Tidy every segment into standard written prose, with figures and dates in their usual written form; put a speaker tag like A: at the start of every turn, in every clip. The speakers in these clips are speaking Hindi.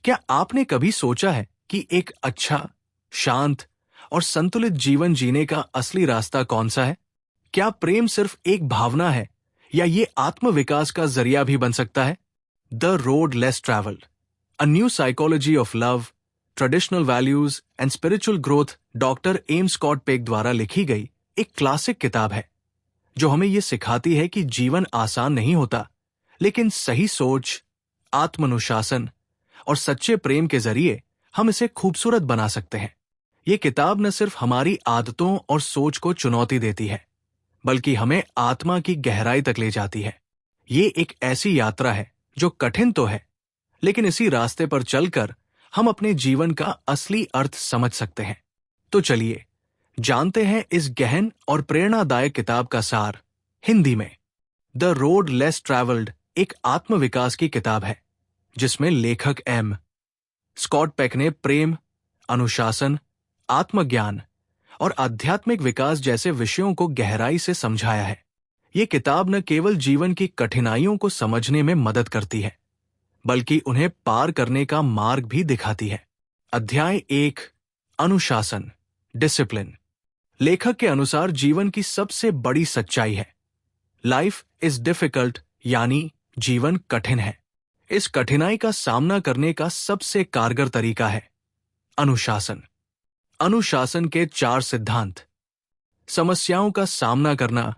A: क्या आपने कभी सोचा है कि एक अच्छा, शांत और संतुलित जीवन जीने का असली रास्ता कौन सा है? क्या प्रेम सिर्फ एक भावना है या ये आत्मविकास का जरिया भी बन सकता है? The road less travelled, a new psychology of love, traditional values and spiritual growth, doctor M Scott Peck द्वारा लिखी गई एक क्लासिक किताब है जो हमें ये सिखाती है कि जीवन आसान नहीं होता, लेकिन सही सोच, आत्मानुशासन और सच्चे प्रेम के जरिए हम इसे खूबसूरत बना सकते हैं। ये किताब न सिर्फ हमारी आदतों और सोच को चुनौती देती है, बल्कि हमें आत्मा की गहराई तक ले जाती है। ये एक ऐसी यात्रा है जो कठिन तो है, लेकिन इसी रास्ते पर चलकर हम अपने जीवन का असली अर्थ समझ सकते हैं। तो चलिए जानते हैं इस गहन और प्रेरणादायक किताब का सार हिंदी में। द रोड लेस ट्रैवल्ड एक आत्मविकास की किताब है जिसमें लेखक एम स्कॉट पेक ने प्रेम, अनुशासन, आत्मज्ञान और आध्यात्मिक विकास जैसे विषयों को गहराई से समझाया है। ये किताब न केवल जीवन की कठिनाइयों को समझने में मदद करती है, बल्कि उन्हें पार करने का मार्ग भी दिखाती है। अध्याय 1, अनुशासन, डिसिप्लिन। लेखक के अनुसार जीवन की सबसे बड़ी सच्चाई है, लाइफ इज डिफिकल्ट, यानी जीवन कठिन है। इस कठिनाई का सामना करने का सबसे कारगर तरीका है अनुशासन। अनुशासन के 4 सिद्धांत: समस्याओं का सामना करना,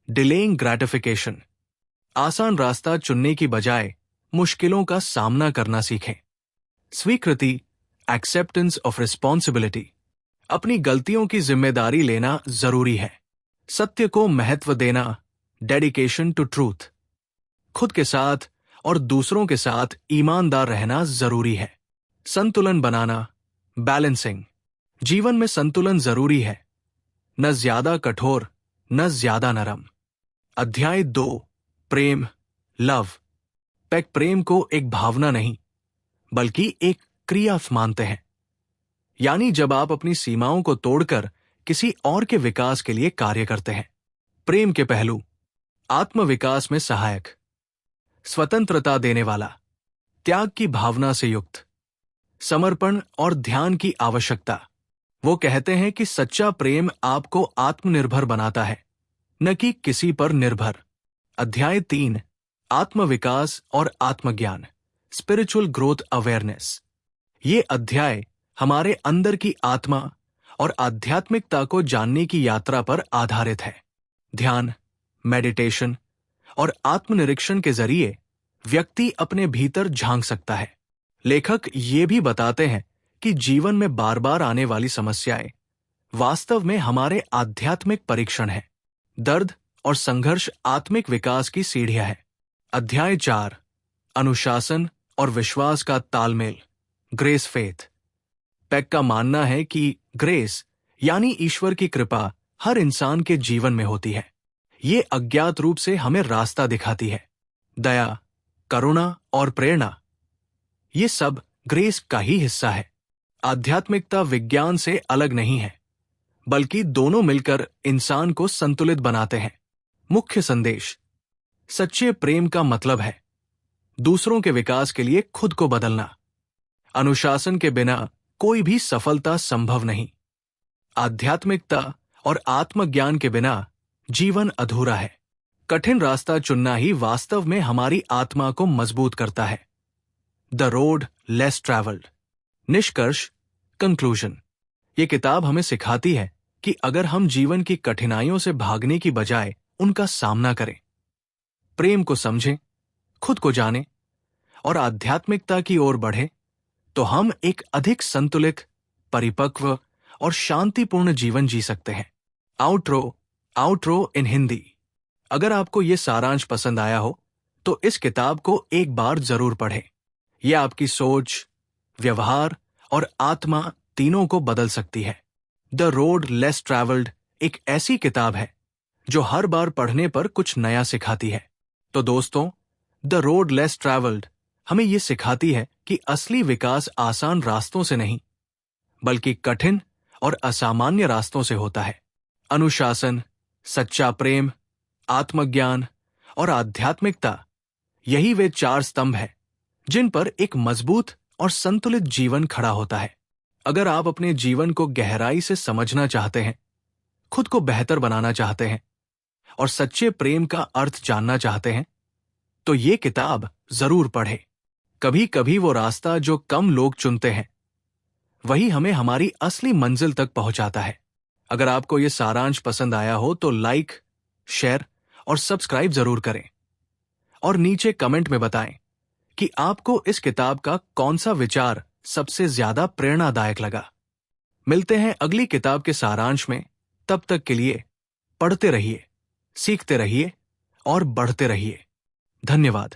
A: डिलेइंग ग्रेटिफिकेशन, आसान रास्ता चुनने की बजाय मुश्किलों का सामना करना सीखें, स्वीकृति, एक्सेप्टेंस ऑफ रिस्पॉन्सिबिलिटी, अपनी गलतियों की जिम्मेदारी लेना जरूरी है, सत्य को महत्व देना, डेडिकेशन टू ट्रूथ, खुद के साथ और दूसरों के साथ ईमानदार रहना जरूरी है, संतुलन बनाना, बैलेंसिंग, जीवन में संतुलन जरूरी है, न ज्यादा कठोर न ज्यादा नरम। अध्याय 2, प्रेम, लव। पेक प्रेम को एक भावना नहीं बल्कि एक क्रिया मानते हैं, यानी जब आप अपनी सीमाओं को तोड़कर किसी और के विकास के लिए कार्य करते हैं। प्रेम के पहलू: आत्मविकास में सहायक, स्वतंत्रता देने वाला, त्याग की भावना से युक्त, समर्पण और ध्यान की आवश्यकता। वो कहते हैं कि सच्चा प्रेम आपको आत्मनिर्भर बनाता है, न कि किसी पर निर्भर। अध्याय 3, आत्मविकास और आत्मज्ञान, स्पिरिचुअल ग्रोथ अवेयरनेस। ये अध्याय हमारे अंदर की आत्मा और आध्यात्मिकता को जानने की यात्रा पर आधारित है। ध्यान, मेडिटेशन और आत्मनिरीक्षण के जरिए व्यक्ति अपने भीतर झांक सकता है। लेखक ये भी बताते हैं कि जीवन में बार बार आने वाली समस्याएं वास्तव में हमारे आध्यात्मिक परीक्षण हैं। दर्द और संघर्ष आत्मिक विकास की सीढ़ियां हैं। अध्याय 4, अनुशासन और विश्वास का तालमेल, ग्रेस फेथ। पेक का मानना है कि ग्रेस यानी ईश्वर की कृपा हर इंसान के जीवन में होती है। ये अज्ञात रूप से हमें रास्ता दिखाती है। दया, करुणा और प्रेरणा, ये सब ग्रेस का ही हिस्सा है। आध्यात्मिकता विज्ञान से अलग नहीं है, बल्कि दोनों मिलकर इंसान को संतुलित बनाते हैं। मुख्य संदेश: सच्चे प्रेम का मतलब है दूसरों के विकास के लिए खुद को बदलना। अनुशासन के बिना कोई भी सफलता संभव नहीं। आध्यात्मिकता और आत्मज्ञान के बिना जीवन अधूरा है। कठिन रास्ता चुनना ही वास्तव में हमारी आत्मा को मजबूत करता है। The road less travelled. निष्कर्ष, कंक्लूजन। ये किताब हमें सिखाती है कि अगर हम जीवन की कठिनाइयों से भागने की बजाय उनका सामना करें, प्रेम को समझें, खुद को जानें और आध्यात्मिकता की ओर बढ़ें, तो हम एक अधिक संतुलित, परिपक्व और शांतिपूर्ण जीवन जी सकते हैं। आउटरो इन हिंदी। अगर आपको ये सारांश पसंद आया हो तो इस किताब को एक बार जरूर पढ़ें। यह आपकी सोच, व्यवहार और आत्मा तीनों को बदल सकती है। द रोड लेस ट्रैवल्ड एक ऐसी किताब है जो हर बार पढ़ने पर कुछ नया सिखाती है। तो दोस्तों, द रोड लेस ट्रैवल्ड हमें यह सिखाती है कि असली विकास आसान रास्तों से नहीं, बल्कि कठिन और असामान्य रास्तों से होता है। अनुशासन, सच्चा प्रेम, आत्मज्ञान और आध्यात्मिकता, यही वे 4 स्तंभ हैं जिन पर एक मजबूत और संतुलित जीवन खड़ा होता है। अगर आप अपने जीवन को गहराई से समझना चाहते हैं, खुद को बेहतर बनाना चाहते हैं और सच्चे प्रेम का अर्थ जानना चाहते हैं, तो ये किताब जरूर पढ़ें। कभी कभी वो रास्ता जो कम लोग चुनते हैं, वही हमें हमारी असली मंजिल तक पहुंचाता है। अगर आपको ये सारांश पसंद आया हो तो लाइक, शेयर और सब्सक्राइब जरूर करें और नीचे कमेंट में बताएं कि आपको इस किताब का कौन सा विचार सबसे ज्यादा प्रेरणादायक लगा। मिलते हैं अगली किताब के सारांश में। तब तक के लिए पढ़ते रहिए, सीखते रहिए और बढ़ते रहिए। धन्यवाद।